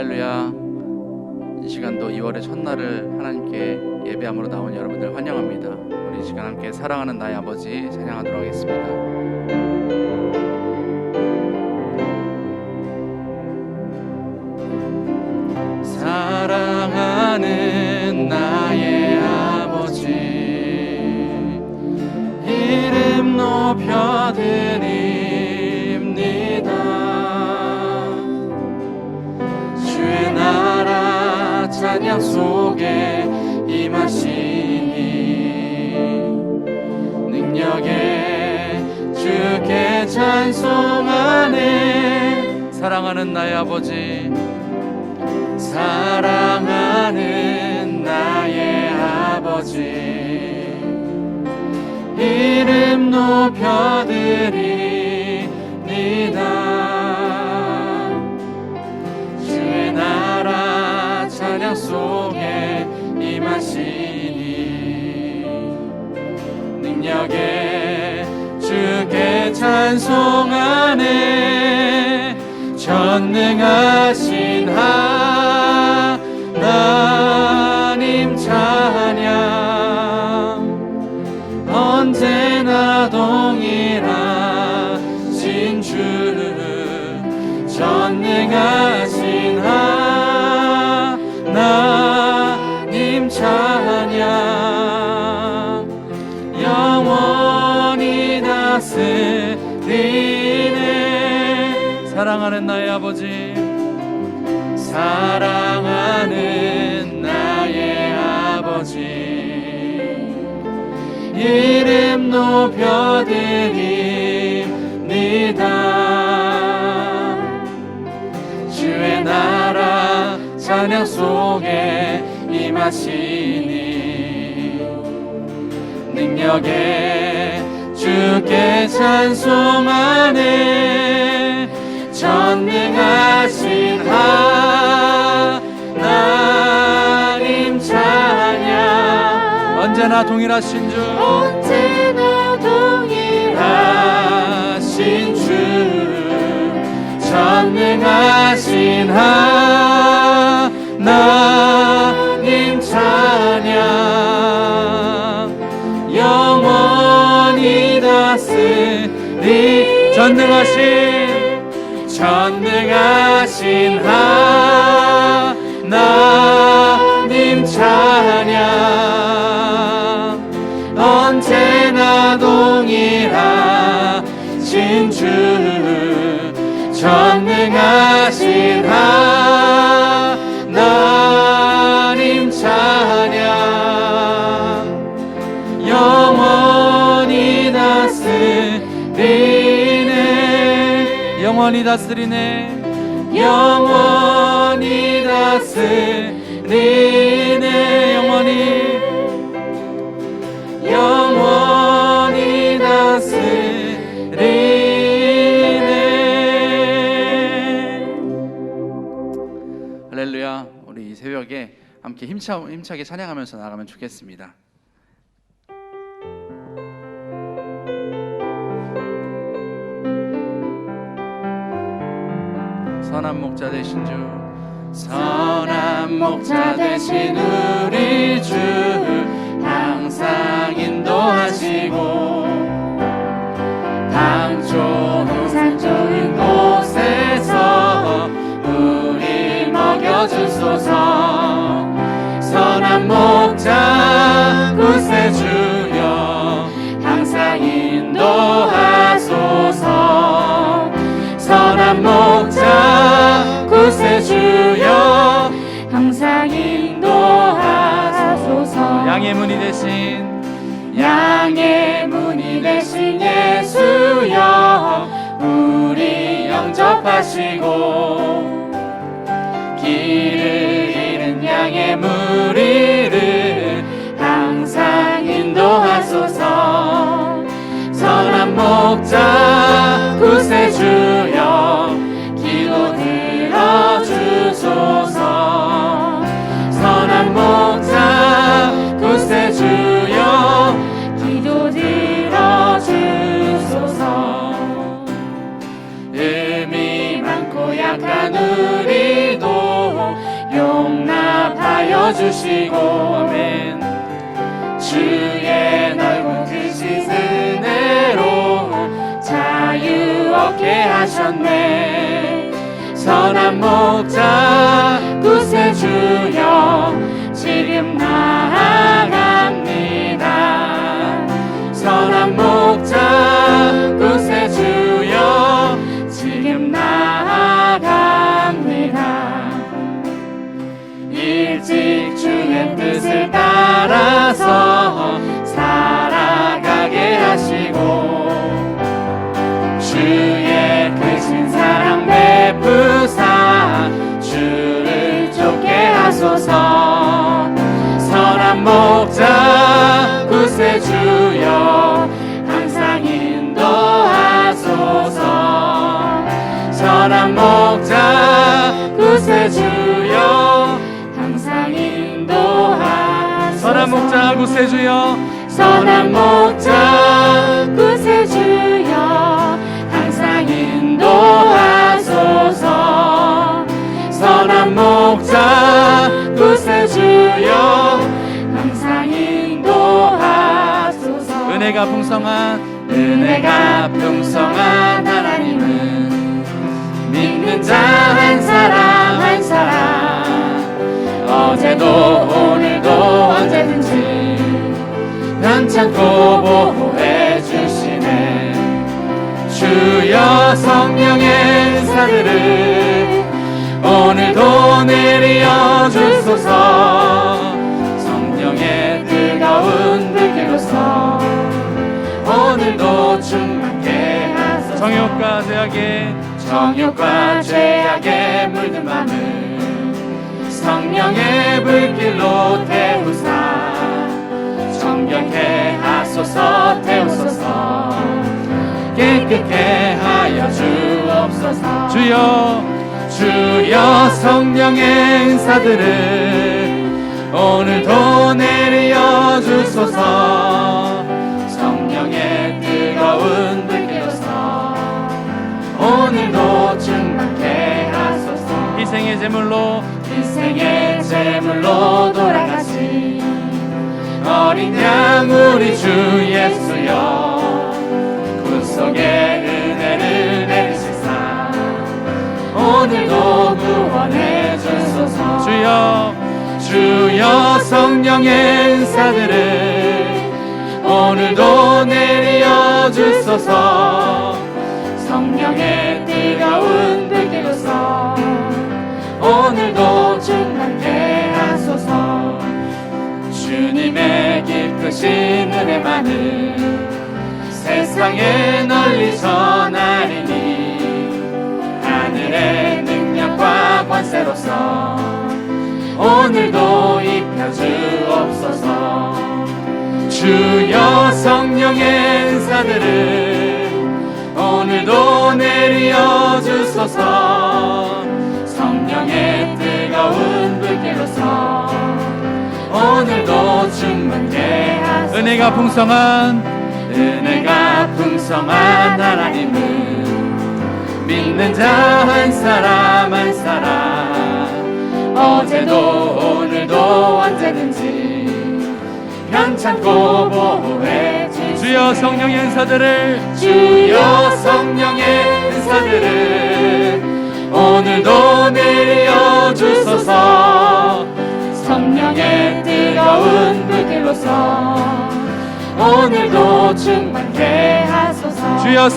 할렐루야. 이 시간도 2월의 첫날을 하나님께 예배함으로 나온 여러분들 환영합니다. 우리 이 시간 함께 사랑하는 나의 아버지 찬양하도록 하겠습니다. 사랑하는 나의 아버지 이름 높여드립니다. 주의 나라 찬양 속에 임하시니 능력에 주께 찬송하네. 사랑하는 나의 아버지 사랑하는 나의 아버지 이름 높여드립니다. 주의 나라 찬양 속에 임하시니 능력에 주께 찬송하네. 전능하신 하나님 찬양 언제나 동일하신 주 전능하신 하나님 찬양 영원히 다스리네. 사랑하는 나의 아버지 사랑하는 나의 아버지 이름 높여드립니다. 주의 나라 찬양 속에 임하시니 능력에 주께 찬송하네. 전능하신 하나님 찬양 언제나 동일하신 주 언제나 동일하신 주 전능하신 하나님 찬양 영원히 다스리 전능하신 하나님 찬양 언제나 동일하신 주 전능하신 하나님 찬양 영원히 다스리네. 영원히 다스리네. 영원히 다스리네. 영원히 다스리네. 할렐루야. 우리 이 새벽에 함께 힘차게 찬양하면서 나가면 좋겠습니다. 선한 목자 되신 주 선한 목자 되신 우리 주 항상 인도하시고 산 좋은 곳에서 우리 먹여주소서. 선한 목자 구세주여 항상 인도하소서. 선한 목자 구세주여 항상 인도하소서. 양의 문이 되신 예수여 우리 영접하시고 길을 잃은 양의 무리를 항상 인도하소서. 선한 목자 구세주여 기도 들어주소서. 선한 목자 구세주여 기도 들어주소서. 의미 많고 약한 우리도 주시고 아멘. 주의 넓은 크신 은혜로 자유 얻게 하셨네. 선한 목자 구세주여 지금 나아갑니다. 선한 목자 구세주여 지금 나아갑니다. 일찍 주의 뜻을 따라서 살아가게 하시고 주의 크신 사랑 베푸사 주를 쫓게 하소서. 선한 목자 구세주여 항상 인도하소서. 선한 목자 구세주여 항상 인도하소서. 선한 목자 구세주여 선한 목자 구세주여 항상 인도하소서. 선한 목자 구세주여 항상 인도하소서. 은혜가 풍성한 하나님은 믿는 자 한 사람 한 사람 어제도 오늘도 언제든지 변찮고 보호해 주시네. 주여 성령의 은사들을 오늘도 내려 주소서. 성령의 뜨거운 불길로서 오늘도 충만케 하소서. 정욕과 죄악에 물든 맘을 성령의 불길로 태우사 정결케 하소서. 태우소서. 깨끗게 하여 주옵소서. 주여 성령의 은사들을 오늘도 내려 주소서. 성령의 뜨거운 불길로서 오늘도 충만케 하소서. 희생의 제물로 돌아가신 어린 양 우리 주 예수여 구속의 은혜를 내리시사 오늘도 구원해 주소서. 주여 성령의 은사들을 오늘도 내려 주소서. 성령의 뜨거운 불길로서 오늘도 충만케 하소서. 주님의 깊으신 은혜만을 세상에 널리 전하리니 하늘의 능력과 권세로서 오늘도 입혀주옵소서. 주여 성령의 은사들을 오늘도 내려 주소서. 성령의 뜨거운 불길로서 오늘도 충만케 하소서. 은혜가 풍성한 하나님은 믿는 자 한 사람 한 사람 어제도 오늘도 언제든지 편찮고 보호해 주시네. 주여 성령의 은사들을 오늘도 내려 주소서. 성령의 뜨거운 불길로서 오늘도 충만케 하소서. 주여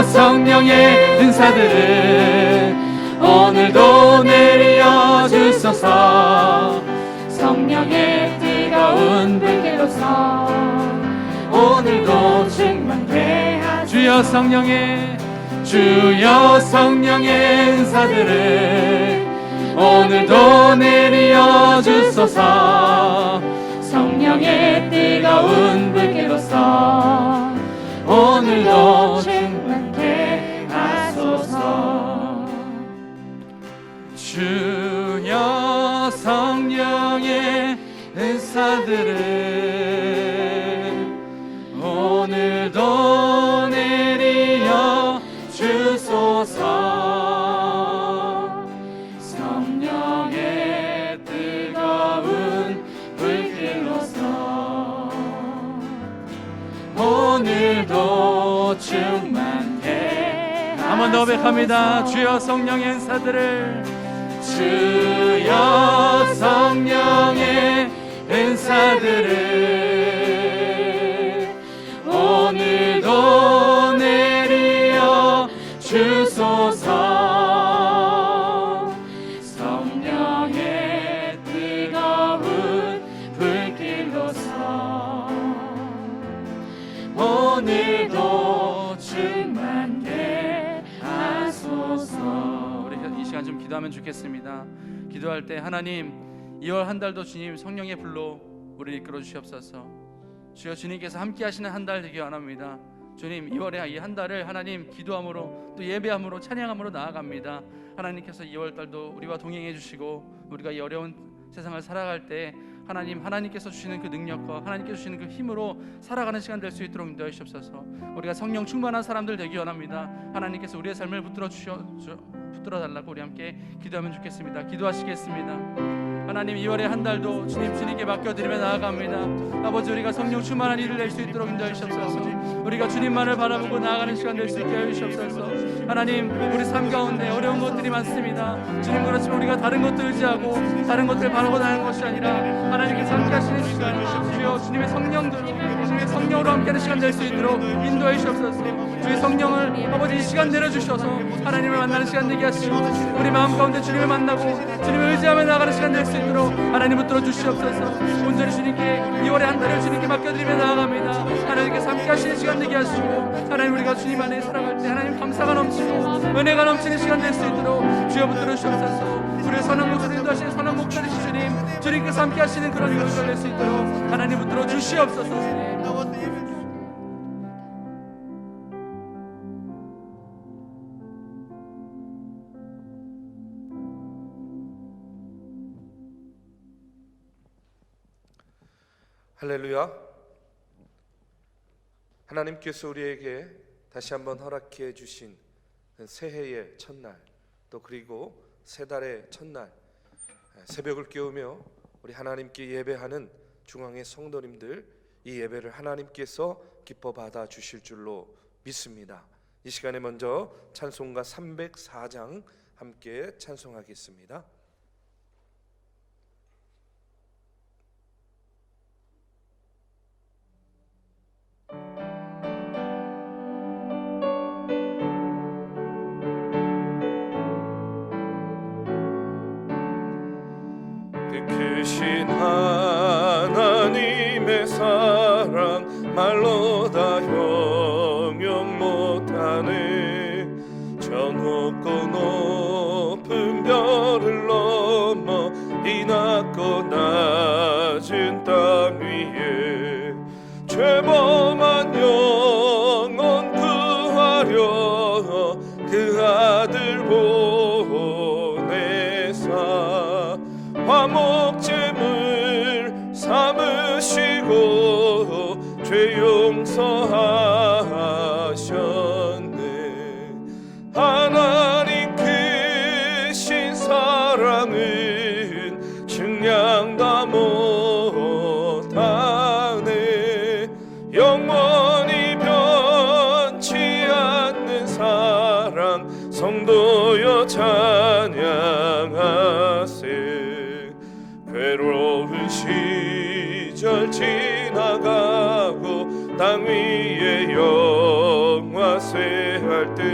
성령의 은사들을 오늘도 내려 주소서. 성령의 뜨거운 불길로서 오늘도 충만케 하소서. 주여 성령의 은사들을 오늘도 내려 주소서. 성령의 뜨거운 불길로서 오늘도 충만케 하소서. 주여 성령의 은사들을 오늘도 내려 주소서. 성령의 한번 더 고백합니다. 주여 성령의 은사들을, 주여 성령의 은사들을 오늘도 내리어 주소서. 성령의 뜨거운 불길로서 오늘도 충만케 하소서. 우리 이 시간 좀 기도하면 좋겠습니다. 기도할 때 하나님, 2월 한 달도 주님 성령의 불로 우리를 이끌어 주시옵소서. 주여 주님께서 함께 하시는 한 달 되기 원합니다. 주님, 2월의 이 한 달을 하나님 기도함으로 또 예배함으로 찬양함으로 나아갑니다. 하나님께서 2월 달도 우리와 동행해 주시고 우리가 이 어려운 세상을 살아갈 때 하나님께서 주시는 그 능력과 하나님께서 주시는 그 힘으로 살아가는 시간 될 수 있도록 인도해 주옵소서. 우리가 성령 충만한 사람들 되기 원합니다. 하나님께서 우리의 삶을 붙들어 달라고 우리 함께 기도하면 좋겠습니다. 기도하시겠습니다. 하나님, 2월의 한 달도 주님께 맡겨드리며 나아갑니다. 아버지, 우리가 성령 충만한 일을 낼 수 있도록 인도해 주옵소서. 우리가 주님만을 바라보고 나아가는 시간 될 수 있게 해 주옵소서. 하나님, 우리 삶 가운데 어려운 것들이 많습니다. 주님, 그렇지만 우리가 다른 것들 의지하고 다른 것들 바라고 나가는 것이 아니라 하나님께서 함께 하시는 시간, 주여 주님의 성령으로 함께하는 시간 될 수 있도록 인도해 주옵소서. 주의 성령을 아버지 이 시간 내려주셔서 하나님을 만나는 시간 되게 하시고 우리 마음 가운데 주님을 만나고 주님을 의지하며 나아가는 시간 될 수 있도록 하나님 붙들어 주시옵소서. 온전히 주님께 2월의 한 달을 주님께 맡겨드리며 나아갑니다. 하나님께서 함께 하시는 시간 되게 하시고 하나님, 우리가 주님 안에 살아갈 때 하나님 감사가 넘치고 은혜가 넘치는 시간 될 수 있도록 주여 붙들어 주옵소서. 우리의 선한 목소리 인도하시는 선한 목소리 주님께서 함께 하시는 그런 일을 낼 수 있도록 하나님 붙들어 주시옵소서. 할렐루야. 하나님께서 우리에게 다시 한번 허락해 주신 새해의 첫날, 또 그리고 새 달의 첫날, 새벽을 깨우며 우리 하나님께 예배하는 중앙의 성도님들, 이 예배를 하나님께서 기뻐 받아 주실 줄로 믿습니다. 이 시간에 먼저 찬송가 304장 함께 찬송하겠습니다. 크신 하나님의 사랑 말로 다 형용 못하네. 저 높고 높은 별을 넘어 이 낮고 낮은 땅 위에 죄범한 영혼 구하려 그 아들 보내사 화목제물 삼으시고 죄 용서하셨네. 하나님 크신 사랑은 증량 다 못하네. 영원히 변치 않는 사랑 성도여 찬양하세. 괴로운 시절 지나가고 땅 위에 영화세 할 때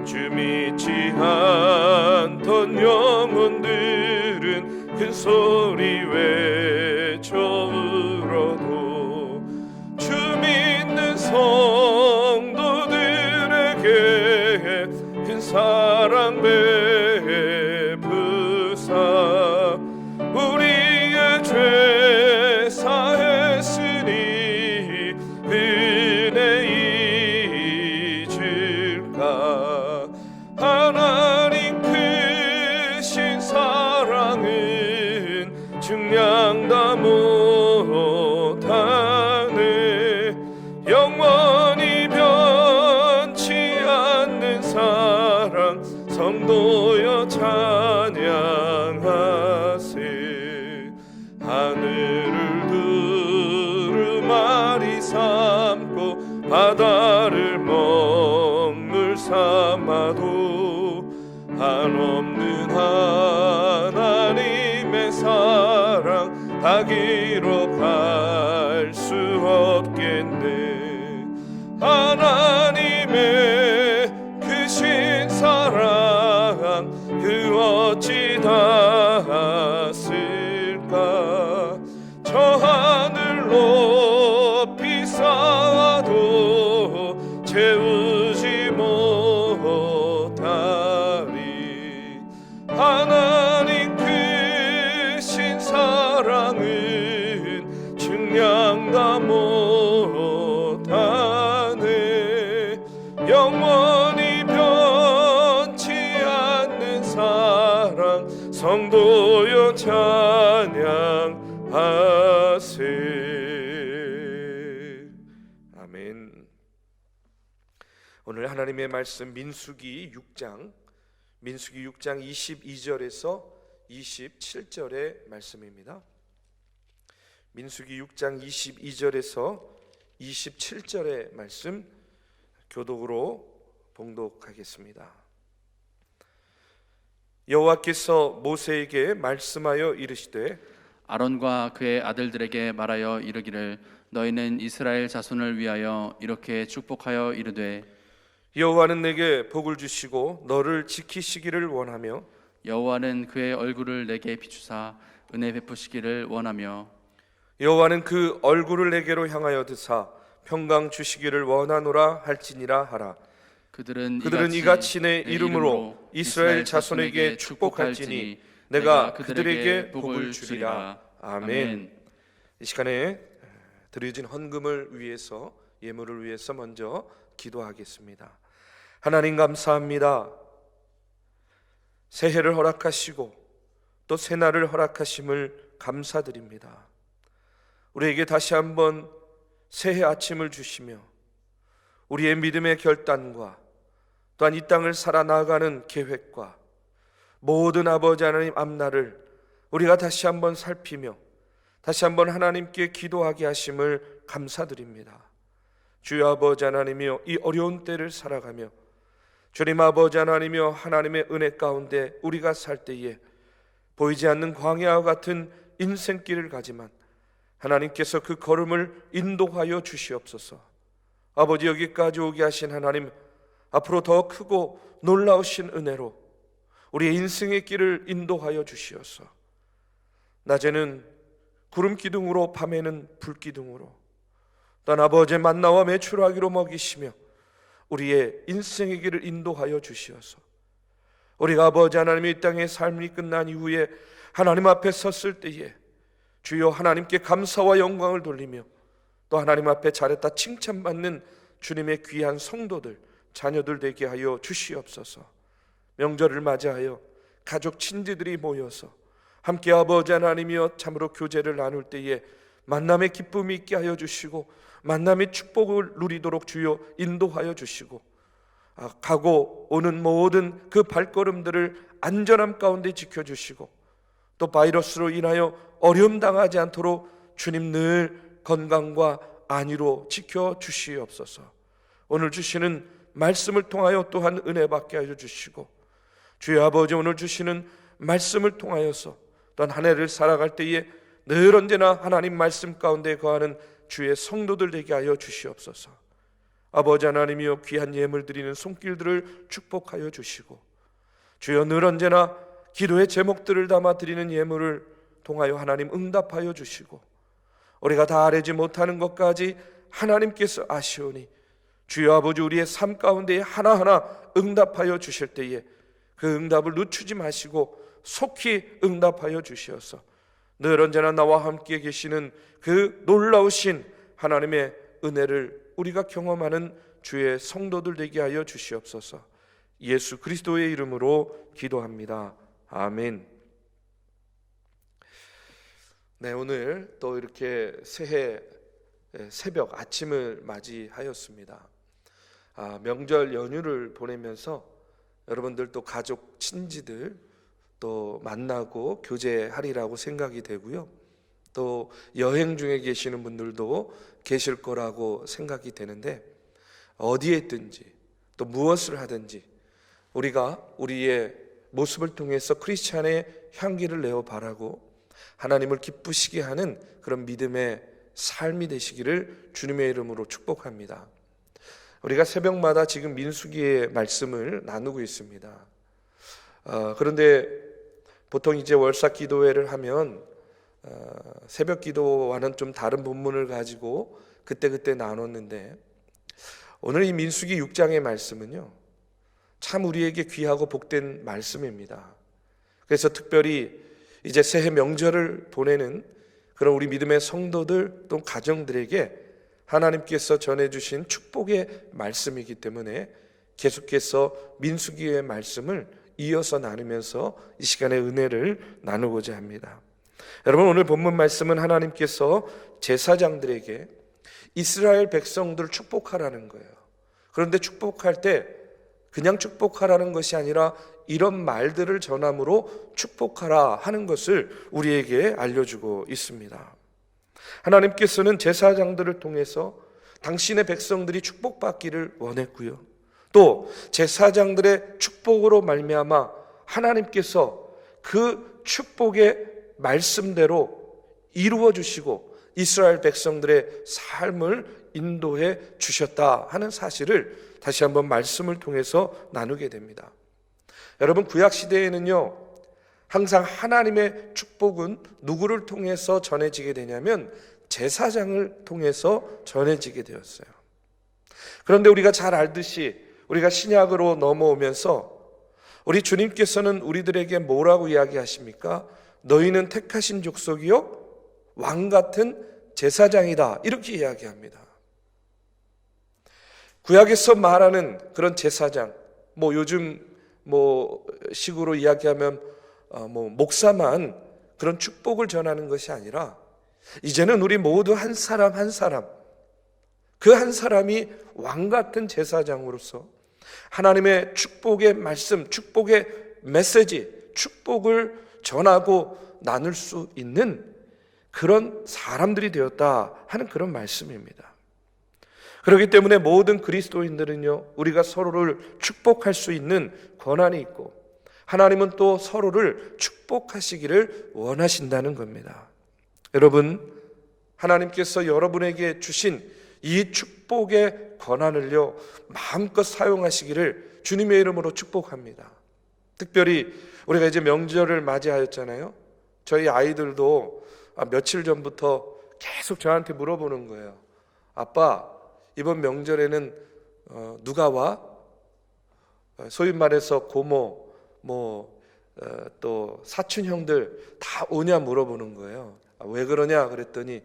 주 믿지 않던 영혼들은 큰 소리 외쳐 울어도 주 믿는 성도들에게 큰 사랑 베푸사 우리의 죄 사했으니 은혜 잊을까. 하나님 크신 사랑은 증량 다 못하네. 영원히 변치 않는 사랑 성도여 찬양하세. 하늘을 두루마리 삼고 바다를 먹물 삼 사랑 다 기록할 수 없겠네. 하나님의 크신 사랑 그 어찌 닿았을까. 저 하늘 높이 쌓아도 채우지 못하리. 하나님 크신 사랑은 측량 못하네. 영원히 변치 않는 사랑 성도여 찬양하세. 아멘. 오늘 하나님의 말씀 민수기 6장 22절에서 27절의 말씀입니다. 민수기 6장 22절에서 27절의 말씀 교독으로 봉독하겠습니다. 여호와께서 모세에게 말씀하여 이르시되 아론과 그의 아들들에게 말하여 이르기를 너희는 이스라엘 자손을 위하여 이렇게 축복하여 이르되 여호와는 내게 복을 주시고 너를 지키시기를 원하며 여호와는 그의 얼굴을 내게 비추사 은혜 베푸시기를 원하며 여호와는 그 얼굴을 내게로 향하여 드사 평강 주시기를 원하노라 할지니라 하라. 그들은 이같이 내 이름으로 이스라엘 자손에게 축복할지니 내가 그들에게 복을 주리라. 아멘. 이 시간에 드려진 헌금을 위해서, 예물을 위해서 먼저 기도하겠습니다. 하나님 감사합니다. 새해를 허락하시고 또 새날을 허락하심을 감사드립니다. 우리에게 다시 한번 새해 아침을 주시며 우리의 믿음의 결단과 또한 이 땅을 살아나가는 계획과 모든 아버지 하나님 앞날을 우리가 다시 한번 살피며 다시 한번 하나님께 기도하게 하심을 감사드립니다. 주여 아버지 하나님이여, 이 어려운 때를 살아가며 주님 아버지 하나님이여, 하나님의 은혜 가운데 우리가 살 때에 보이지 않는 광야와 같은 인생길을 가지만 하나님께서 그 걸음을 인도하여 주시옵소서. 아버지, 여기까지 오게 하신 하나님, 앞으로 더 크고 놀라우신 은혜로 우리의 인생의 길을 인도하여 주시옵소서. 낮에는 구름 기둥으로, 밤에는 불 기둥으로, 또한 아버지의 만나와 메추라기로 먹이시며 우리의 인생의 길을 인도하여 주시옵소서. 우리가 아버지 하나님의 이 땅의 삶이 끝난 이후에 하나님 앞에 섰을 때에 주여 하나님께 감사와 영광을 돌리며 또 하나님 앞에 잘했다 칭찬받는 주님의 귀한 성도들, 자녀들 되게 하여 주시옵소서. 명절을 맞이하여 가족 친지들이 모여서 함께 아버지 하나님이여 참으로 교제를 나눌 때에 만남의 기쁨이 있게 하여 주시고 만남의 축복을 누리도록 주여 인도하여 주시고 가고 오는 모든 그 발걸음들을 안전함 가운데 지켜주시고 또 바이러스로 인하여 어려움 당하지 않도록 주님 늘 건강과 안위로 지켜주시옵소서. 오늘 주시는 말씀을 통하여 또한 은혜 받게 하여 주시고 주여 아버지, 오늘 주시는 말씀을 통하여서 또한 한 해를 살아갈 때에 늘 언제나 하나님 말씀 가운데 거하는 주의 성도들 되게 하여 주시옵소서. 아버지 하나님이여, 귀한 예물 드리는 손길들을 축복하여 주시고 주여 늘 언제나 기도의 제목들을 담아 드리는 예물을 통하여 하나님 응답하여 주시고 우리가 다 알지 못하는 것까지 하나님께서 아시오니 주여 아버지, 우리의 삶 가운데 하나하나 응답하여 주실 때에 그 응답을 늦추지 마시고 속히 응답하여 주시어서 늘 언제나 나와 함께 계시는 그 놀라우신 하나님의 은혜를 우리가 경험하는 주의 성도들 되게 하여 주시옵소서. 예수 그리스도의 이름으로 기도합니다. 아멘. 네, 오늘 또 이렇게 새해 새벽 아침을 맞이하였습니다. 명절 연휴를 보내면서 여러분들 또 가족 친지들 또 만나고 교제하리라고 생각이 되고요. 또 여행 중에 계시는 분들도 계실 거라고 생각이 되는데 어디에 있든지 또 무엇을 하든지 우리가 우리의 모습을 통해서 크리스찬의 향기를 내어 바라고 하나님을 기쁘시게 하는 그런 믿음의 삶이 되시기를 주님의 이름으로 축복합니다. 우리가 새벽마다 지금 민수기의 말씀을 나누고 있습니다. 그런데 보통 이제 월사 기도회를 하면 새벽 기도와는 좀 다른 본문을 가지고 그때 나눴는데, 오늘 이 민수기 6장의 말씀은요, 참 우리에게 귀하고 복된 말씀입니다. 그래서 특별히 이제 새해 명절을 보내는 그런 우리 믿음의 성도들 또 가정들에게 하나님께서 전해주신 축복의 말씀이기 때문에 계속해서 민수기의 말씀을 이어서 나누면서 이 시간에 은혜를 나누고자 합니다. 여러분, 오늘 본문 말씀은 하나님께서 제사장들에게 이스라엘 백성들을 축복하라는 거예요. 그런데 축복할 때 그냥 축복하라는 것이 아니라 이런 말들을 전함으로 축복하라 하는 것을 우리에게 알려주고 있습니다. 하나님께서는 제사장들을 통해서 당신의 백성들이 축복받기를 원했고요, 또 제사장들의 축복으로 말미암아 하나님께서 그 축복의 말씀대로 이루어 주시고 이스라엘 백성들의 삶을 인도해 주셨다 하는 사실을 다시 한번 말씀을 통해서 나누게 됩니다. 여러분, 구약 시대에는요, 항상 하나님의 축복은 누구를 통해서 전해지게 되냐면 제사장을 통해서 전해지게 되었어요. 그런데 우리가 잘 알듯이 우리가 신약으로 넘어오면서 우리 주님께서는 우리들에게 뭐라고 이야기하십니까? 너희는 택하신 족속이요 왕 같은 제사장이다, 이렇게 이야기합니다. 구약에서 말하는 그런 제사장, 요즘 식으로 이야기하면 목사만 그런 축복을 전하는 것이 아니라 이제는 우리 모두 한 사람 한 사람, 그 한 사람이 왕 같은 제사장으로서 하나님의 축복의 말씀, 축복의 메시지, 축복을 전하고 나눌 수 있는 그런 사람들이 되었다 하는 그런 말씀입니다. 그렇기 때문에 모든 그리스도인들은요, 우리가 서로를 축복할 수 있는 권한이 있고 하나님은 또 서로를 축복하시기를 원하신다는 겁니다. 여러분, 하나님께서 여러분에게 주신 이 축복의 권한을요, 마음껏 사용하시기를 주님의 이름으로 축복합니다. 특별히 우리가 이제 명절을 맞이하였잖아요. 저희 아이들도 며칠 전부터 계속 저한테 물어보는 거예요. 아빠, 이번 명절에는 누가 와? 소위 말해서 고모, 또 사촌 형들 다 오냐 물어보는 거예요. 왜 그러냐 그랬더니,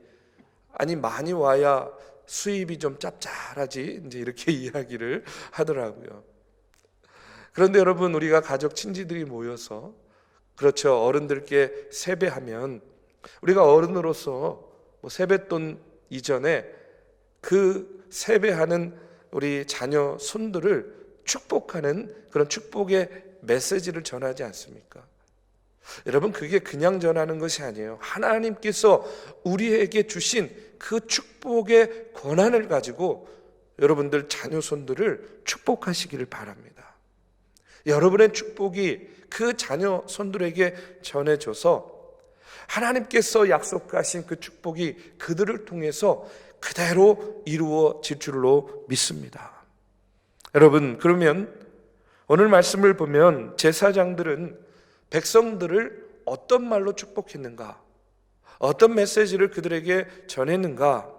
아니 많이 와야 수입이 좀 짭짤하지, 이제 이렇게 이야기를 하더라고요. 그런데 여러분, 우리가 가족 친지들이 모여서, 그렇죠, 어른들께 세배하면 우리가 어른으로서 세뱃돈 이전에 그 세배하는 우리 자녀 손들을 축복하는 그런 축복의 메시지를 전하지 않습니까? 여러분, 그게 그냥 전하는 것이 아니에요. 하나님께서 우리에게 주신 그 축복의 권한을 가지고 여러분들 자녀 손들을 축복하시기를 바랍니다. 여러분의 축복이 그 자녀 손들에게 전해져서 하나님께서 약속하신 그 축복이 그들을 통해서 그대로 이루어질 줄로 믿습니다. 여러분, 그러면 오늘 말씀을 보면 제사장들은 백성들을 어떤 말로 축복했는가? 어떤 메시지를 그들에게 전했는가?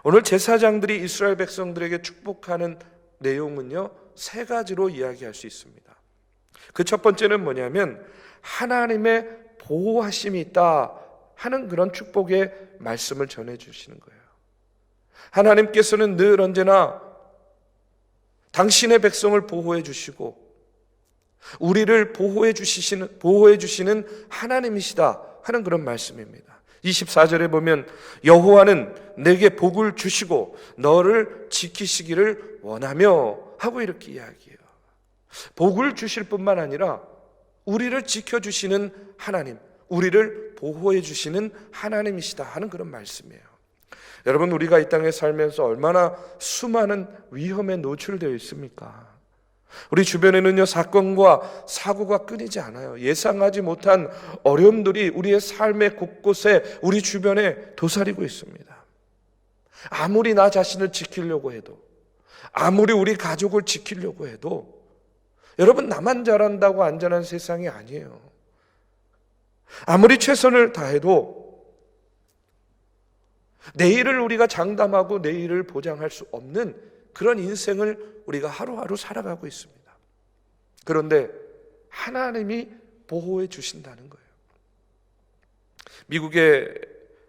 오늘 제사장들이 이스라엘 백성들에게 축복하는 내용은요, 세 가지로 이야기할 수 있습니다. 그 첫 번째는 뭐냐면 하나님의 보호하심이 있다 하는 그런 축복의 말씀을 전해주시는 거예요. 하나님께서는 늘 언제나 당신의 백성을 보호해 주시고 우리를 보호해 주시는 하나님이시다 하는 그런 말씀입니다. 24절에 보면 여호와는 내게 복을 주시고 너를 지키시기를 원하며 하고 이렇게 이야기해요. 복을 주실 뿐만 아니라 우리를 지켜주시는 하나님, 우리를 보호해 주시는 하나님이시다 하는 그런 말씀이에요. 여러분, 우리가 이 땅에 살면서 얼마나 수많은 위험에 노출되어 있습니까? 우리 주변에는요, 사건과 사고가 끊이지 않아요. 예상하지 못한 어려움들이 우리의 삶의 곳곳에 우리 주변에 도사리고 있습니다. 아무리 나 자신을 지키려고 해도, 아무리 우리 가족을 지키려고 해도, 여러분, 나만 잘한다고 안전한 세상이 아니에요. 아무리 최선을 다해도 내일을 우리가 장담하고 내일을 보장할 수 없는 그런 인생을 우리가 하루하루 살아가고 있습니다. 그런데 하나님이 보호해 주신다는 거예요. 미국의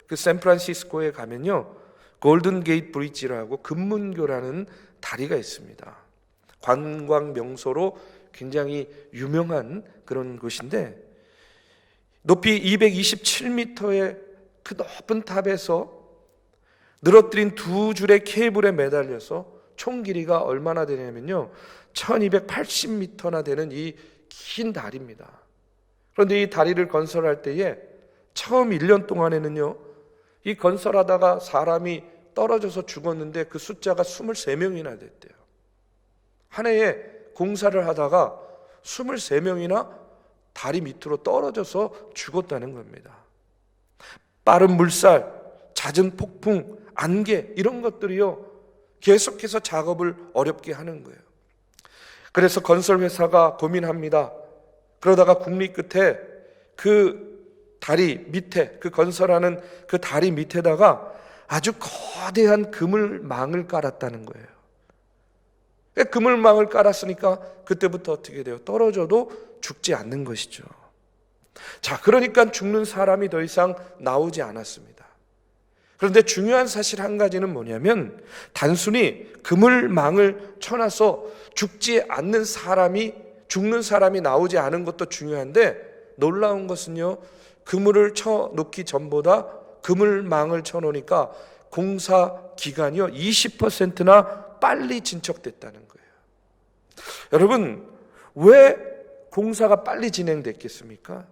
그 샌프란시스코에 가면요, 골든 게이트 브리지라고 금문교라는 다리가 있습니다. 관광 명소로 굉장히 유명한 그런 곳인데, 높이 227m의 그 높은 탑에서 늘어뜨린 두 줄의 케이블에 매달려서 총 길이가 얼마나 되냐면요, 1280m나 되는 이 긴 다리입니다. 그런데 이 다리를 건설할 때에 처음 1년 동안에는요, 이 건설하다가 사람이 떨어져서 죽었는데 그 숫자가 23명이나 됐대요. 한 해에 공사를 하다가 23명이나 다리 밑으로 떨어져서 죽었다는 겁니다. 빠른 물살, 잦은 폭풍, 안개, 이런 것들이요, 계속해서 작업을 어렵게 하는 거예요. 그래서 건설회사가 고민합니다. 그러다가 국리 끝에 그 다리 밑에, 그 건설하는 그 다리 밑에다가 아주 거대한 그물망을 깔았다는 거예요. 그물망을 깔았으니까 그때부터 어떻게 돼요? 떨어져도 죽지 않는 것이죠. 자, 그러니까 죽는 사람이 더 이상 나오지 않았습니다. 그런데 중요한 사실 한 가지는 뭐냐면, 단순히 그물망을 쳐놔서 죽지 않는 사람이, 죽는 사람이 나오지 않은 것도 중요한데, 놀라운 것은요, 그물을 쳐놓기 전보다 그물망을 쳐놓으니까 공사 기간이요 20%나 빨리 진척됐다는 거예요. 여러분, 왜 공사가 빨리 진행됐겠습니까?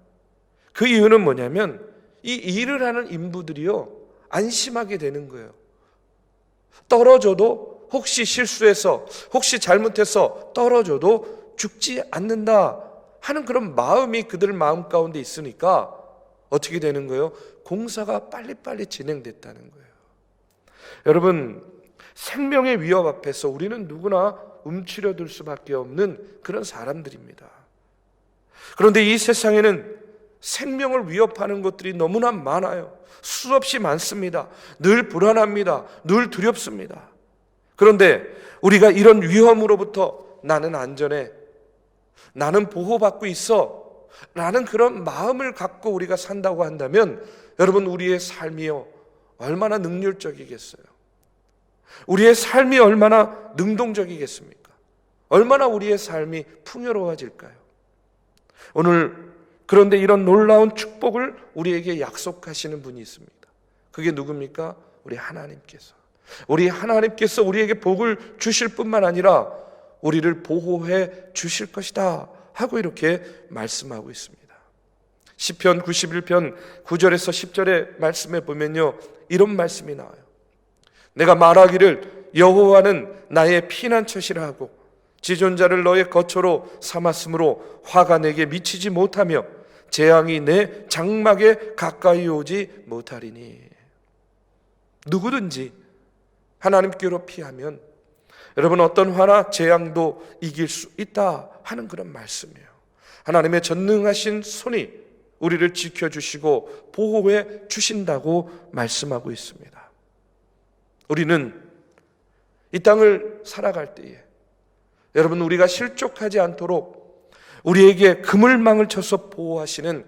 그 이유는 뭐냐면, 이 일을 하는 인부들이요 안심하게 되는 거예요. 떨어져도, 혹시 실수해서, 혹시 잘못해서 떨어져도 죽지 않는다 하는 그런 마음이 그들 마음 가운데 있으니까 어떻게 되는 거예요? 공사가 빨리빨리 진행됐다는 거예요. 여러분, 생명의 위협 앞에서 우리는 누구나 움츠려들 수밖에 없는 그런 사람들입니다. 그런데 이 세상에는 생명을 위협하는 것들이 너무나 많아요. 수없이 많습니다. 늘 불안합니다. 늘 두렵습니다. 그런데 우리가 이런 위험으로부터 나는 안전해, 나는 보호받고 있어 라는 그런 마음을 갖고 우리가 산다고 한다면, 여러분, 우리의 삶이요 얼마나 능률적이겠어요? 우리의 삶이 얼마나 능동적이겠습니까? 얼마나 우리의 삶이 풍요로워질까요? 오늘 그런데 이런 놀라운 축복을 우리에게 약속하시는 분이 있습니다. 그게 누굽니까? 우리 하나님께서. 우리 하나님께서 우리에게 복을 주실 뿐만 아니라 우리를 보호해 주실 것이다 하고 이렇게 말씀하고 있습니다. 시편 91편 9절에서 10절의 말씀에 보면요, 이런 말씀이 나와요. 내가 말하기를 여호와는 나의 피난처시라 하고 지존자를 너의 거처로 삼았으므로 화가 내게 미치지 못하며 재앙이 내 장막에 가까이 오지 못하리니. 누구든지 하나님께로 피하면 여러분 어떤 화나 재앙도 이길 수 있다 하는 그런 말씀이에요. 하나님의 전능하신 손이 우리를 지켜주시고 보호해 주신다고 말씀하고 있습니다. 우리는 이 땅을 살아갈 때에 여러분 우리가 실족하지 않도록 우리에게 그물망을 쳐서 보호하시는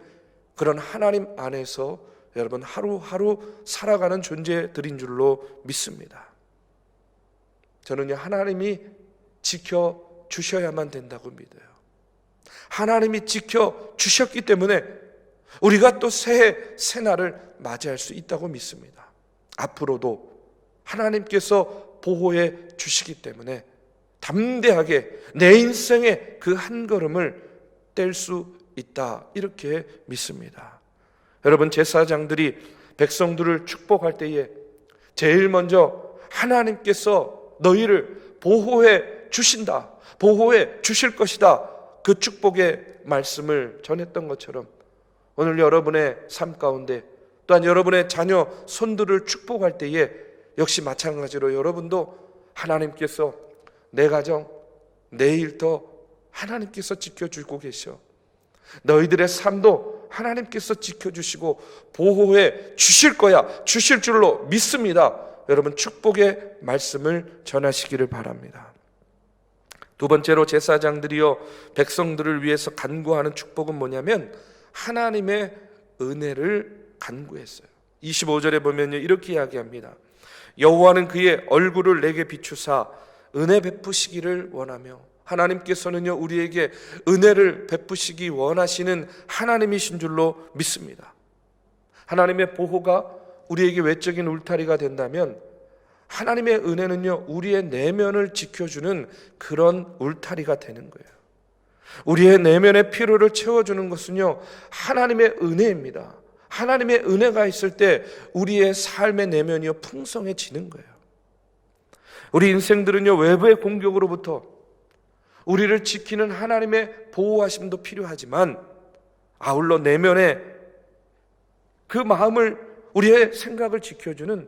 그런 하나님 안에서 여러분 하루하루 살아가는 존재들인 줄로 믿습니다. 저는요 하나님이 지켜주셔야만 된다고 믿어요. 하나님이 지켜주셨기 때문에 우리가 또 새해 새날을 맞이할 수 있다고 믿습니다. 앞으로도 하나님께서 보호해 주시기 때문에 담대하게 내 인생의 그 한 걸음을 뗄 수 있다 이렇게 믿습니다. 여러분 제사장들이 백성들을 축복할 때에 제일 먼저 하나님께서 너희를 보호해 주신다, 보호해 주실 것이다. 그 축복의 말씀을 전했던 것처럼 오늘 여러분의 삶 가운데 또한 여러분의 자녀 손들을 축복할 때에 역시 마찬가지로 여러분도 하나님께서 내 가정, 내 일도 하나님께서 지켜주고 계셔. 너희들의 삶도 하나님께서 지켜주시고 보호해 주실 거야, 주실 줄로 믿습니다. 여러분 축복의 말씀을 전하시기를 바랍니다. 두 번째로 제사장들이요 백성들을 위해서 간구하는 축복은 뭐냐면 하나님의 은혜를 간구했어요. 25절에 보면요 이렇게 이야기합니다. 여호와는 그의 얼굴을 내게 비추사 은혜 베푸시기를 원하며, 하나님께서는요 우리에게 은혜를 베푸시기 원하시는 하나님이신 줄로 믿습니다. 하나님의 보호가 우리에게 외적인 울타리가 된다면 하나님의 은혜는요 우리의 내면을 지켜주는 그런 울타리가 되는 거예요. 우리의 내면의 필요를 채워주는 것은요 하나님의 은혜입니다. 하나님의 은혜가 있을 때 우리의 삶의 내면이요 풍성해지는 거예요. 우리 인생들은요 외부의 공격으로부터 우리를 지키는 하나님의 보호하심도 필요하지만 아울러 내면의 그 마음을, 우리의 생각을 지켜주는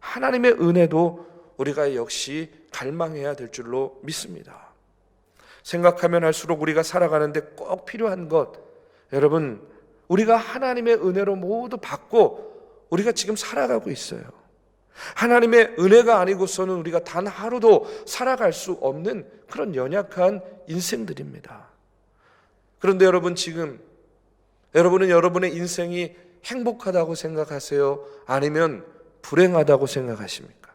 하나님의 은혜도 우리가 역시 갈망해야 될 줄로 믿습니다. 생각하면 할수록 우리가 살아가는데 꼭 필요한 것, 여러분 우리가 하나님의 은혜로 모두 받고 우리가 지금 살아가고 있어요. 하나님의 은혜가 아니고서는 우리가 단 하루도 살아갈 수 없는 그런 연약한 인생들입니다. 그런데 여러분 지금 여러분은 여러분의 인생이 행복하다고 생각하세요? 아니면 불행하다고 생각하십니까?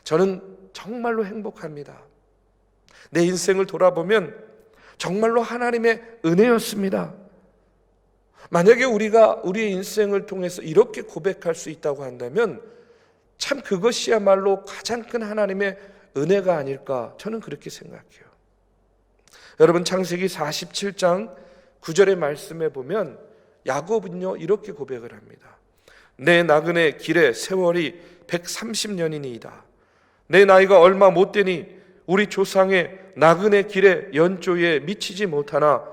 저는 정말로 행복합니다. 내 인생을 돌아보면 정말로 하나님의 은혜였습니다. 만약에 우리가 우리의 인생을 통해서 이렇게 고백할 수 있다고 한다면 참 그것이야말로 가장 큰 하나님의 은혜가 아닐까, 저는 그렇게 생각해요. 여러분 창세기 47장 9절의 말씀에 보면 야곱은요 이렇게 고백을 합니다. 내 나그네 길의 세월이 130년이니이다. 내 나이가 얼마 못 되니 우리 조상의 나그네 길의 연조에 미치지 못하나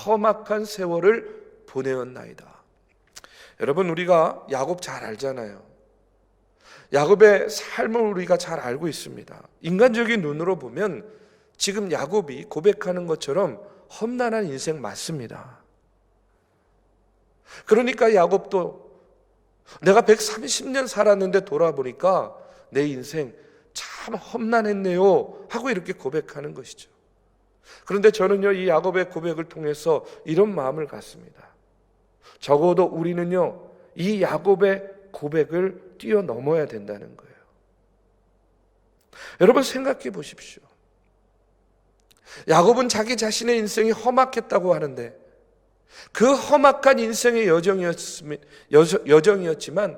험악한 세월을 보내었나이다. 여러분 우리가 야곱 잘 알잖아요. 야곱의 삶을 우리가 잘 알고 있습니다. 인간적인 눈으로 보면 지금 야곱이 고백하는 것처럼 험난한 인생 맞습니다. 그러니까 야곱도 내가 130년 살았는데 돌아보니까 내 인생 참 험난했네요 하고 이렇게 고백하는 것이죠. 그런데 저는요 이 야곱의 고백을 통해서 이런 마음을 갖습니다. 적어도 우리는요 이 야곱의 고백을 뛰어넘어야 된다는 거예요. 여러분 생각해 보십시오. 야곱은 자기 자신의 인생이 험악했다고 하는데 그 험악한 인생의 여정이었지만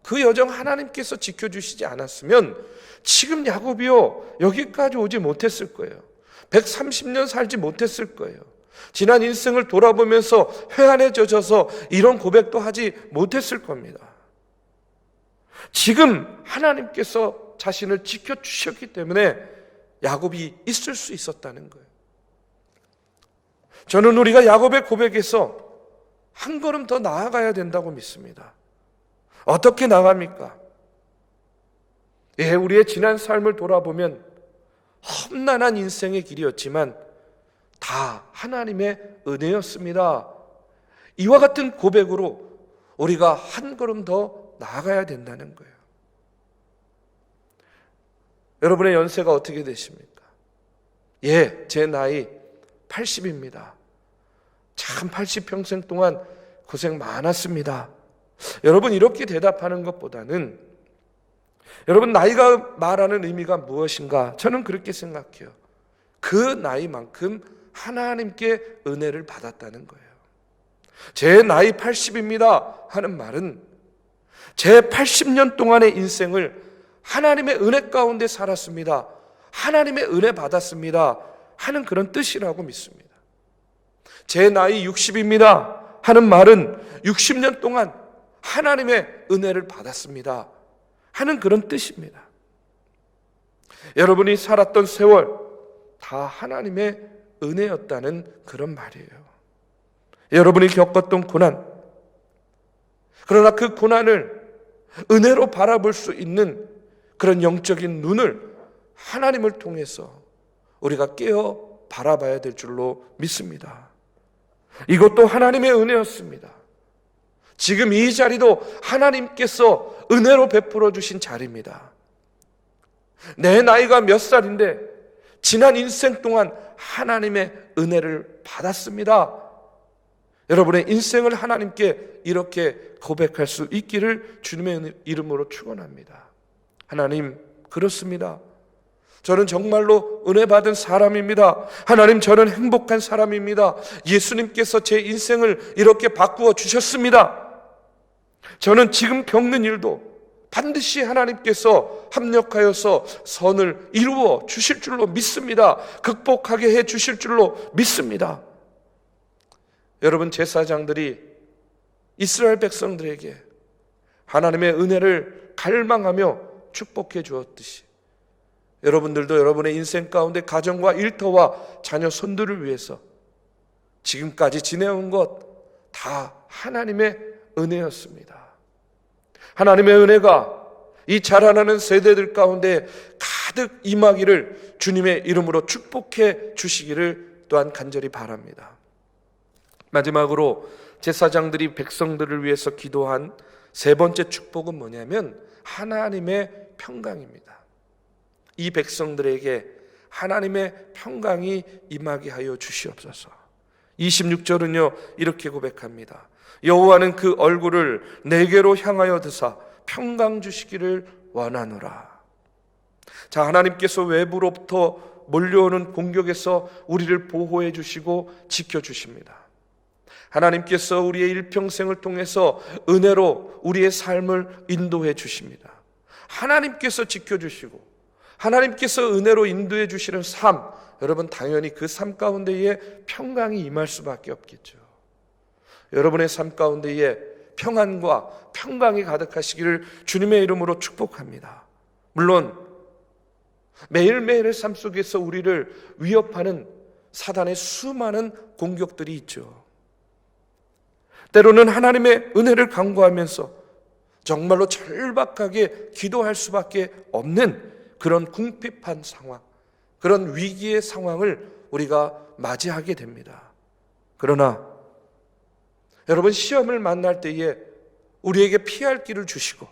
그 여정 하나님께서 지켜주시지 않았으면 지금 야곱이요 여기까지 오지 못했을 거예요. 130년 살지 못했을 거예요. 지난 인생을 돌아보면서 회한에 젖어서 이런 고백도 하지 못했을 겁니다. 지금 하나님께서 자신을 지켜주셨기 때문에 야곱이 있을 수 있었다는 거예요. 저는 우리가 야곱의 고백에서 한 걸음 더 나아가야 된다고 믿습니다. 어떻게 나갑니까? 우리의 지난 삶을 돌아보면 험난한 인생의 길이었지만 다 하나님의 은혜였습니다. 이와 같은 고백으로 우리가 한 걸음 더 나아가야 된다는 거예요. 여러분의 연세가 어떻게 되십니까? 제 나이 80입니다. 참 80평생 동안 고생 많았습니다. 여러분 이렇게 대답하는 것보다는 여러분 나이가 말하는 의미가 무엇인가? 저는 그렇게 생각해요. 그 나이만큼 하나님께 은혜를 받았다는 거예요. 제 나이 80입니다 하는 말은 제 80년 동안의 인생을 하나님의 은혜 가운데 살았습니다. 하나님의 은혜 받았습니다 하는 그런 뜻이라고 믿습니다. 제 나이 60입니다 하는 말은 60년 동안 하나님의 은혜를 받았습니다 하는 그런 뜻입니다. 여러분이 살았던 세월, 다 하나님의 은혜였다는 그런 말이에요. 여러분이 겪었던 고난, 그러나 그 고난을 은혜로 바라볼 수 있는 그런 영적인 눈을 하나님을 통해서 우리가 깨어 바라봐야 될 줄로 믿습니다. 이것도 하나님의 은혜였습니다. 지금 이 자리도 하나님께서 은혜로 베풀어 주신 자리입니다. 내 나이가 몇 살인데 지난 인생 동안 하나님의 은혜를 받았습니다. 여러분의 인생을 하나님께 이렇게 고백할 수 있기를 주님의 이름으로 축원합니다. 하나님, 그렇습니다. 저는 정말로 은혜 받은 사람입니다. 하나님, 저는 행복한 사람입니다. 예수님께서 제 인생을 이렇게 바꾸어 주셨습니다. 저는 지금 겪는 일도 반드시 하나님께서 합력하여서 선을 이루어 주실 줄로 믿습니다. 극복하게 해 주실 줄로 믿습니다. 여러분, 제사장들이 이스라엘 백성들에게 하나님의 은혜를 갈망하며 축복해 주었듯이 여러분들도 여러분의 인생 가운데 가정과 일터와 자녀 손들을 위해서 지금까지 지내온 것 다 하나님의 은혜였습니다. 하나님의 은혜가 이 자라나는 세대들 가운데 가득 임하기를 주님의 이름으로 축복해 주시기를 또한 간절히 바랍니다. 마지막으로 제사장들이 백성들을 위해서 기도한 세 번째 축복은 뭐냐면 하나님의 평강입니다. 이 백성들에게 하나님의 평강이 임하게 하여 주시옵소서. 26절은요 이렇게 고백합니다. 여호와는 그 얼굴을 내게로 향하여 드사 평강 주시기를 원하노라. 자, 하나님께서 외부로부터 몰려오는 공격에서 우리를 보호해 주시고 지켜 주십니다. 하나님께서 우리의 일평생을 통해서 은혜로 우리의 삶을 인도해 주십니다. 하나님께서 지켜주시고 하나님께서 은혜로 인도해 주시는 삶, 여러분 당연히 그 삶 가운데에 평강이 임할 수밖에 없겠죠. 여러분의 삶 가운데에 평안과 평강이 가득하시기를 주님의 이름으로 축복합니다. 물론 매일매일의 삶 속에서 우리를 위협하는 사단의 수많은 공격들이 있죠. 때로는 하나님의 은혜를 간구하면서 정말로 절박하게 기도할 수밖에 없는 그런 궁핍한 상황, 그런 위기의 상황을 우리가 맞이하게 됩니다. 그러나 여러분, 시험을 만날 때에 우리에게 피할 길을 주시고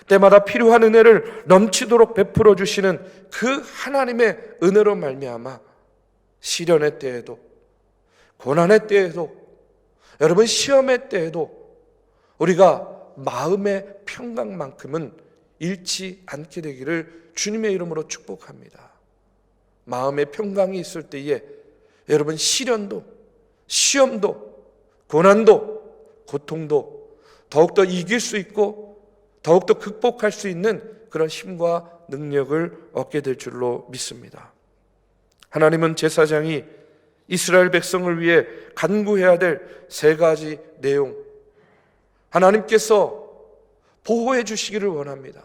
때마다 필요한 은혜를 넘치도록 베풀어 주시는 그 하나님의 은혜로 말미암아 시련의 때에도, 고난의 때에도, 여러분 시험의 때에도 우리가 마음의 평강만큼은 잃지 않게 되기를 주님의 이름으로 축복합니다. 마음의 평강이 있을 때에 여러분 시련도, 시험도, 고난도, 고통도 더욱더 이길 수 있고 더욱더 극복할 수 있는 그런 힘과 능력을 얻게 될 줄로 믿습니다. 하나님은 제사장이 이스라엘 백성을 위해 간구해야 될 세 가지 내용, 하나님께서 보호해 주시기를 원합니다.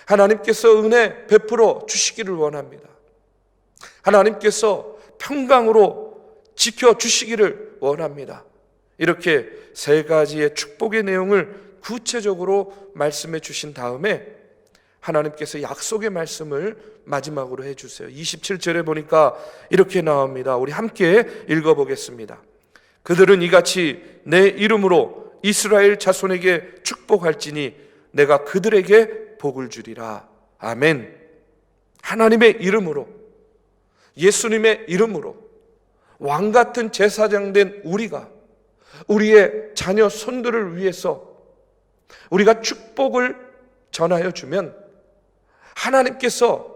하나님께서 은혜 베풀어 주시기를 원합니다. 하나님께서 평강으로 지켜주시기를 원합니다. 이렇게 세 가지의 축복의 내용을 구체적으로 말씀해 주신 다음에 하나님께서 약속의 말씀을 마지막으로 해주세요. 27절에 보니까 이렇게 나옵니다. 우리 함께 읽어보겠습니다. 그들은 이같이 내 이름으로 이스라엘 자손에게 축복할지니 내가 그들에게 복을 주리라. 아멘. 하나님의 이름으로, 예수님의 이름으로 왕같은 제사장 된 우리가 우리의 자녀 손들을 위해서 우리가 축복을 전하여 주면 하나님께서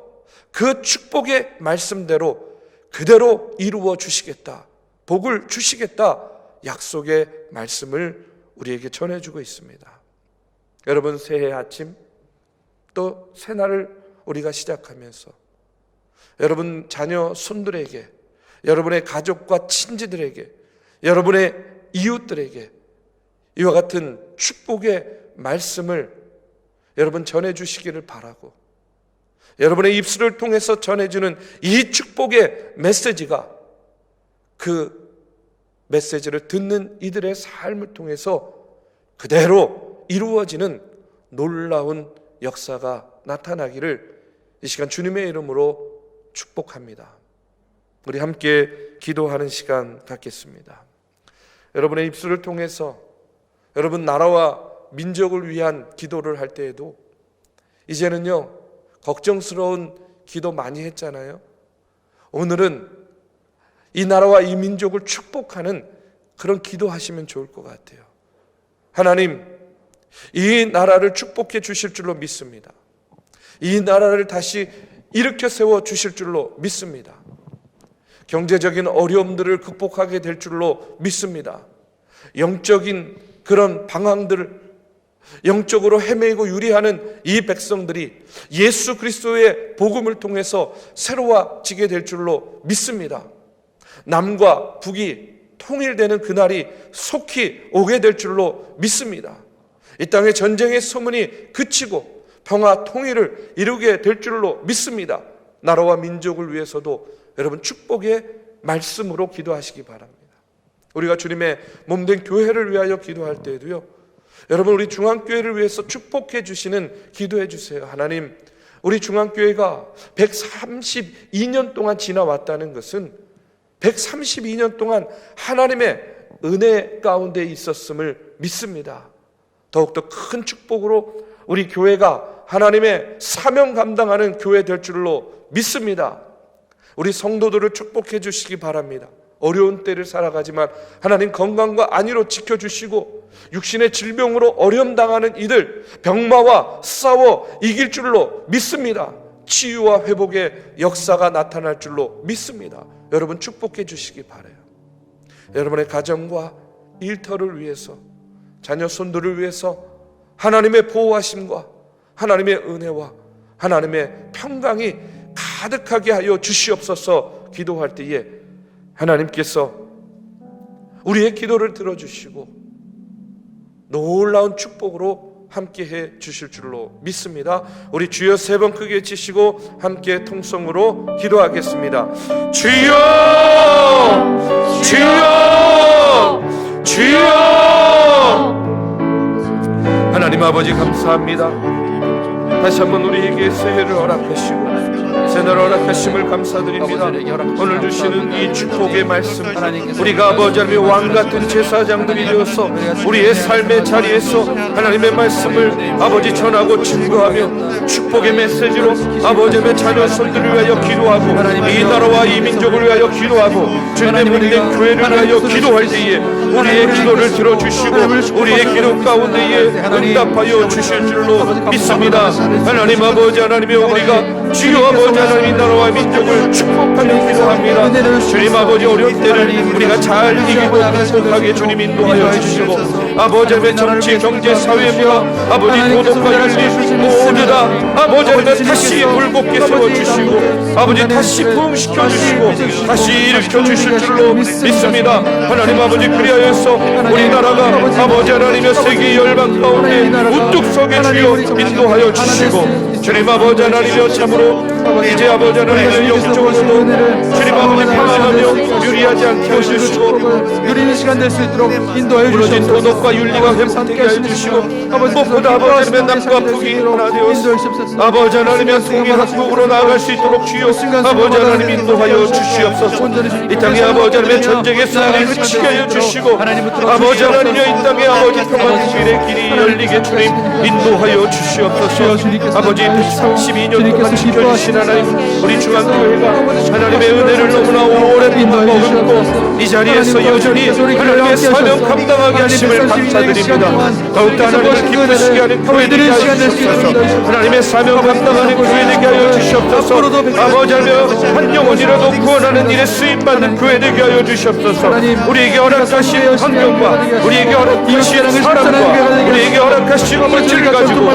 그 축복의 말씀대로 그대로 이루어 주시겠다, 복을 주시겠다 약속의 말씀을 우리에게 전해주고 있습니다. 여러분, 새해 아침 또 새날을 우리가 시작하면서 여러분 자녀 손들에게, 여러분의 가족과 친지들에게, 여러분의 이웃들에게 이와 같은 축복의 말씀을 여러분 전해주시기를 바라고, 여러분의 입술을 통해서 전해주는 이 축복의 메시지가 그 메시지를 듣는 이들의 삶을 통해서 그대로 이루어지는 놀라운 역사가 나타나기를 이 시간 주님의 이름으로 축복합니다. 우리 함께 기도하는 시간 갖겠습니다. 여러분의 입술을 통해서 여러분 나라와 민족을 위한 기도를 할 때에도 이제는요 걱정스러운 기도 많이 했잖아요. 오늘은 이 나라와 이 민족을 축복하는 그런 기도하시면 좋을 것 같아요. 하나님, 이 나라를 축복해 주실 줄로 믿습니다. 이 나라를 다시 일으켜 세워 주실 줄로 믿습니다. 경제적인 어려움들을 극복하게 될 줄로 믿습니다. 영적인 그런 방황들을 영적으로 헤매고 유리하는 이 백성들이 예수 그리스도의 복음을 통해서 새로워지게 될 줄로 믿습니다. 남과 북이 통일되는 그날이 속히 오게 될 줄로 믿습니다. 이 땅의 전쟁의 소문이 그치고 평화 통일을 이루게 될 줄로 믿습니다. 나라와 민족을 위해서도 여러분 축복의 말씀으로 기도하시기 바랍니다. 우리가 주님의 몸된 교회를 위하여 기도할 때에도요 여러분 우리 중앙교회를 위해서 축복해 주시는 기도해 주세요. 하나님, 우리 중앙교회가 132년 동안 지나왔다는 것은 132년 동안 하나님의 은혜 가운데 있었음을 믿습니다. 더욱더 큰 축복으로 우리 교회가 하나님의 사명 감당하는 교회 될 줄로 믿습니다. 우리 성도들을 축복해 주시기 바랍니다. 어려운 때를 살아가지만 하나님 건강과 안위로 지켜주시고 육신의 질병으로 어려움 당하는 이들 병마와 싸워 이길 줄로 믿습니다. 치유와 회복의 역사가 나타날 줄로 믿습니다. 여러분 축복해 주시기 바라요. 여러분의 가정과 일터를 위해서 자녀 손들을 위해서 하나님의 보호하심과 하나님의 은혜와 하나님의 평강이 가득하게 하여 주시옵소서. 기도할 때에 하나님께서 우리의 기도를 들어주시고 놀라운 축복으로 함께해 주실 줄로 믿습니다. 우리 주여 세 번 크게 외치시고 함께 통성으로 기도하겠습니다. 주여, 주여, 주여. 하나님 아버지 감사합니다. 다시 한번 우리에게 새해를 허락하시고 새해를 허락하심을 감사드립니다. 오늘 주시는 이 축복의 말씀, 우리가 아버지 하나님의 왕같은 제사장들이 되어서 우리의 삶의 자리에서 하나님의 말씀을 아버지 전하고 증거하며 축복의 메시지로 아버지 하나님의 자녀 손들을 위하여 기도하고 이 나라와 이 민족을 위하여 기도하고 주님의 몸된 교회를 위하여 기도할 때에 우리의 기도를 들어주시고 우리의 기도 가운데에 응답하여 주실 줄로 믿습니다. 하나님 아버지 하나님의 우리가 주여 아버지 하나님 나라와 민족을 축복하며 기도합니다. 주님 아버지 어려운 때를 우리가 잘 이기고 극복하게 주님 인도하여 주시고 아버지 하나님의 정치 경제 사회와 아버지 도덕과 윤리 모두 다 아버지 하나님 다시 굴복게 세워주시고 아버지 다시 부흥시켜 주시고 다시 일으켜 주실 줄로 믿습니다. 하나님 아버지 그리하여서 우리나라가 아버지 하나님의 세계 열방 가운데 우뚝 서게 주여 인도하여 주시고 주님 아버지 하나님여 참으로 이제 아버지 하나님의 영적으로도 주님 아버지 평안하며 유리하지 않게 해주시고 누리는 시간 될 수 있도록 인도해 무너진 주시옵소서. 도덕과 윤리가 회복되게 해주시고 무엇보다 아버지 하나님의 남과 북이 하나 되어서 아버지 하나님의 통일한 북으로 나아갈 수 있도록 주여 아버지 하나님 인도하여 주시옵소서. 이 땅에 아버지 하나님의 전쟁의 승리를 그치게 하여 주시고 아버지 하나님여 이 땅에 아버지 평화 통일의 길이 열리게 주님 인도하여 주시옵소서. 아버지 132년 동안 지켜주신 하나님 우리 중앙교회가 하나님의 은혜를 너무나 오랫동안 머금고 이 자리에서 여전히 하나님의 사명 감당하게 하심을 감사드립니다. 더욱더 하나님을 기쁘시게 하는 교회 되게 하여 주시옵소서. 하나님의 사명 감당하는 교회 되게 하여 주시옵소서. 아버지 하나님 한 영혼이라도 구원하는 일에 쓰임받는 교회 되게 하여 주시옵소서. 우리에게 허락하신 환경과 우리에게 허락하신 사랑과 우리에게 허락하신 거룩하신 빛을 가지고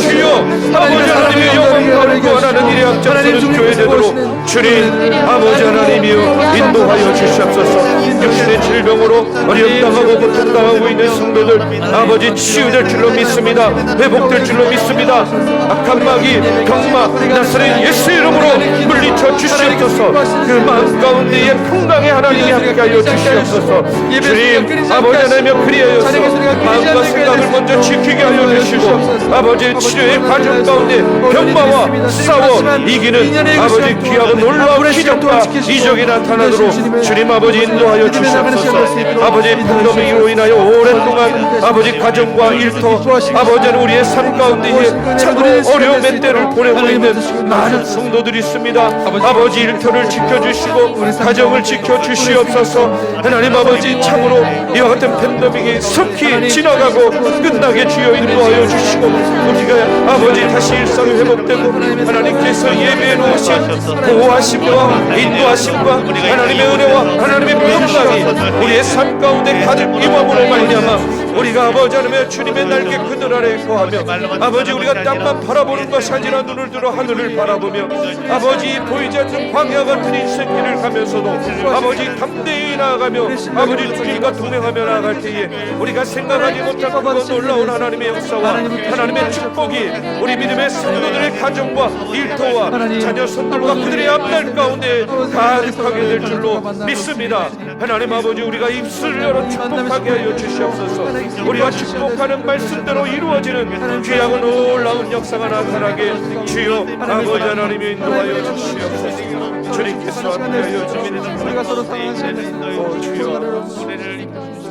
주여 아버지 하나님의 영광을 구원하는 일에 앞장서는 교회 되도록 주님 아버지 하나님이여 인도하여 주시옵소서. 육신의 질병으로 어려움당하고 고통당하고 있는 성도들 아버지 치유될 줄로 믿습니다. 회복될 줄로 믿습니다. 악한 마귀 병마 나사렛 예수 이름으로 물리쳐 주시옵소서. 그 마음 가운데에 평강의 하나님이 함께하여 주시옵소서. 주님 아버지 하나님여 그리하여서 마음과 생각을 먼저 지키게 하여 주시고 아버지 치료의 과정 가운데 병마와 싸워 이기는 아버지 귀하고 놀라운 기적과 이적이 나타나도록 주님 아버지 인도하여 주시옵소서. 아버지 팬데믹으로 인하여 오랫동안 아버지 가정과 일터 아버지는 우리의 삶 가운데에 참으로 어려움의 때를 보내고 있는 많은 성도들이 있습니다. 아버지 일터를 지켜주시고 가정을 지켜주시옵소서. 하나님 아버지 참으로 이와 같은 팬데믹이 속히 지나가고 끝나게 주여 인도하여 주시고 우리가 아버지 다시 일상이 회복되고 하나님께서 예배해 놓으신 보호하심과 인도하심과 하나님의 은혜와 하나님의 평강이 우리의 삶 가운데 가득 임함으로 말미암아 우리가 아버지 하나님의 주님의 날개 그늘 아래에 거하며 아버지 우리가 땅만 바라보는 것이 아니라 눈을 들어 하늘을 바라보며 아버지 보이지 않는 광야 같은 인생길을 가면서도 아버지 담대히 나아가며 아버지 주님과 동행하며 나아갈 때에 우리가 생각하지 못한 그런 놀라운 하나님의 역사와 하나님의 축복이 우리 믿음의 성도들의 가정과 일터와 자녀 손들과 그들의 앞날 가운데 가득하게 될 줄로 믿습니다. 하나님 아버지 우리가 입술을 열어 축복하게 하여 주시옵소서. 우리가 축복하는 말씀대로 이루어지는 귀하고 놀라운 역사가 나타나게 주여 아버지 하나님이 인도하여 주시옵소서. 주님께서 함께하여 주시옵소서. 우리가 서로 사랑하는 주여